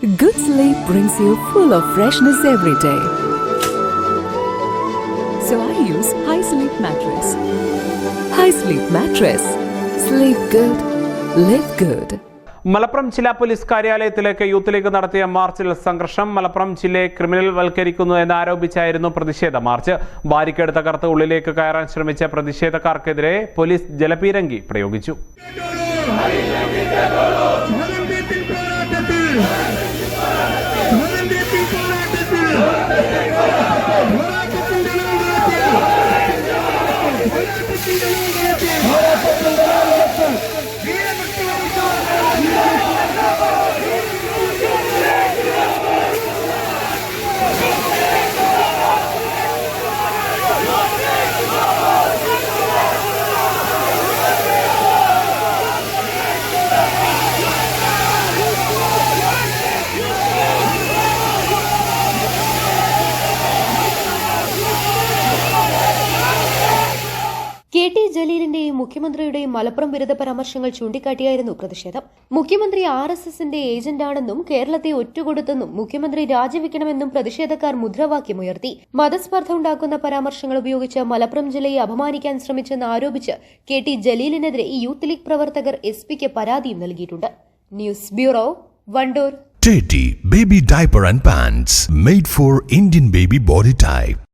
Good sleep brings you full of freshness every day. So I use High Sleep Mattress. High Sleep Mattress. Sleep good. Live good. Malappuram ജില്ലാ police കാര്യാലയത്തിലേക്ക് youth league നടത്തിയ മാർച്ചിൽ സംഘർഷം. മലപ്പുറം ജില്ലയെ criminal വൽക്കരിക്കുന്നു എന്നാരോപിച്ചായിരുന്നു പ്രതിഷേധ March. Barricade തകർത്ത് ഉള്ളിലേക്ക് കയറാൻ ശ്രമിച്ച പ്രതിഷേധക്കാർക്കെതിരെ പോലീസ് ജലപീരങ്കി പ്രയോഗിച്ചു. KT ജലീലിന്റെയും മുഖ്യമന്ത്രിയുടെയും മലപ്പുറം വിരുദ്ധ പരാമർശങ്ങൾ ചൂണ്ടിക്കാട്ടിയായിരുന്നു പ്രതിഷേധം. മുഖ്യമന്ത്രി RSSന്റെ ഏജന്റാണെന്നും കേരളത്തെ ഒറ്റുകൊടുത്തെന്നും മുഖ്യമന്ത്രി രാജിവെക്കണമെന്നും പ്രതിഷേധക്കാർ മുദ്രാവാക്യമുയർത്തി. മതസ്പർദ്ധ ഉണ്ടാക്കുന്ന പരാമർശങ്ങൾ ഉപയോഗിച്ച് മലപ്പുറം ജില്ലയെ അപമാനിക്കാൻ ശ്രമിച്ചെന്ന് ആരോപിച്ച് KT ജലീലിനെതിരെ യൂത്ത് ലീഗ് പ്രവർത്തകർ SP-ക്ക് പരാതിയും നൽകിയിട്ടുണ്ട്. News bureau, Wandoor. Teddy Baby Diaper and Pants made for Indian baby body type.